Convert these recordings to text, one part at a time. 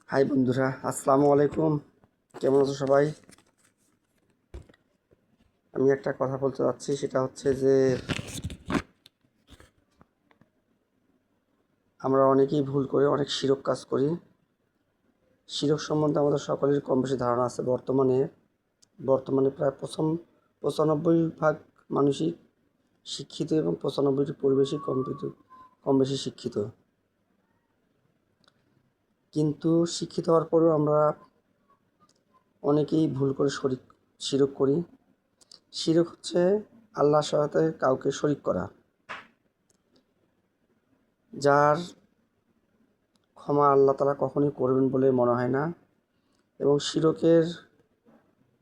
High বন্ধুরা, আসসালামু আলাইকুম। কেমন আছো সবাই? আমি একটা কথা বলতে চাচ্ছি, সেটা হচ্ছে যে আমরা অনেকেই ভুল করে অনেক শিরক কাজ করি। শিরক সম্বন্ধে আমাদের সকলের কম বেশি ধারণা আছে। বর্তমানে প্রায় 95% মানুষই শিক্ষিত এবং 95টি পরিবেশই কম বেশি শিক্ষিত। কিন্তু শিক্ষিত হওয়ার পরেও আমরা অনেকেই ভুল করে শিরক করি। শিরক হচ্ছে আল্লাহর সাথে কাউকে শরিক করা, যার ক্ষমা আল্লাহ তাআলা কখনোই করবেন বলে মনে হয় না। এবং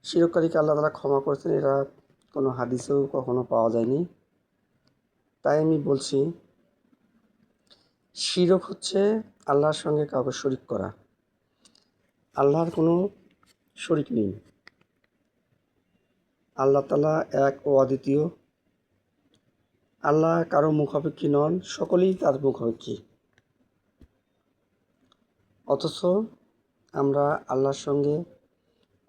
শিরককারীকে আল্লাহ তাআলা ক্ষমা করেছেন, এরা কোনো হাদিসেও কখনো পাওয়া যায়নি। তাই আমি বলছি, শিরক হচ্ছে আল্লাহর সঙ্গে কাউকে শরিক করা। আল্লাহর কোনো শরিক নেই। আল্লাহ তাআলা এক ও অদ্বিতীয়। আল্লাহ কারো মুখাপেক্ষী নন, সকলেই তার মুখাপেক্ষী। অথচ আমরা আল্লাহর সঙ্গে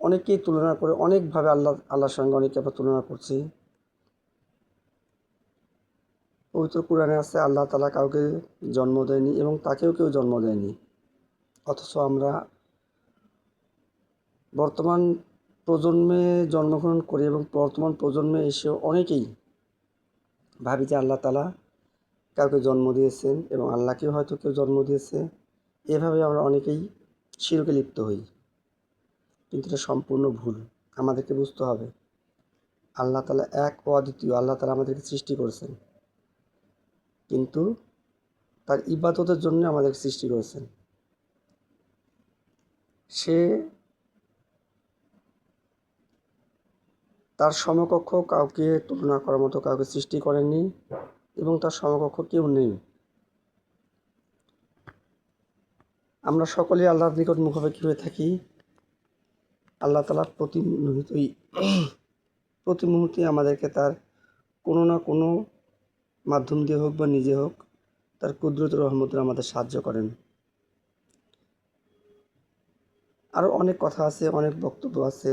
অনেকেই তুলনা করে অনেকভাবে আল্লাহর সঙ্গে অনেকে আমরা তুলনা করছি। পবিত্র কুরআনে আছে, আল্লাহ তাআলা কাউকে জন্ম দেয়নি এবং তাকেও কেউ জন্ম দেয়নি। অথচ আমরা বর্তমান প্রজন্মে জন্মগ্রহণ করি এবং বর্তমান প্রজন্মে এসেও অনেকেই ভাবি যে আল্লাহ তাআলা কাউকে জন্ম দিয়েছেন এবং আল্লাহকেও হয়তো কেউ জন্ম দিয়েছে। এভাবে আমরা অনেকেই শিরকে লিপ্ত হই, কিন্তু এটা সম্পূর্ণ ভুল। আমাদেরকে বুঝতে হবে, আল্লাহ তাআলা এক ও অদ্বিতীয়। আল্লাহ তাআলা আমাদেরকে সৃষ্টি করেছেন, কিন্তু তার ইবাদতের জন্য আমাদের সৃষ্টি করেছেন। সে তার সমকক্ষ কাউকে তুলনা করার মতো কাউকে সৃষ্টি করেননি এবং তার সমকক্ষ কেউ নেই। আমরা সকলেই আল্লাহর নিকট মুখাপেক্ষী হয়ে থাকি। আল্লাহ তাআলা প্রতি মুহূর্তে আমাদেরকে তার কোনো না কোনো মাধ্যম দিয়ে হোক বা নিজে হোক তার কুদরত রহমতে আমাদের সাহায্য করেন। আরও অনেক কথা আছে, অনেক বক্তব্য আছে,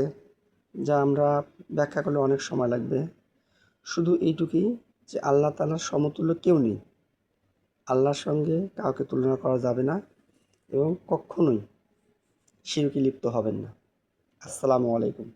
যা আমরা ব্যাখ্যা করলে অনেক সময় লাগবে। শুধু এইটুকুই যে আল্লাহ তাআলার সমতুল্য কেউ নেই। আল্লাহর সঙ্গে কাউকে তুলনা করা যাবে না এবং কখনোই শিরকে লিপ্ত হবেন না। আসসালামু আলাইকুম।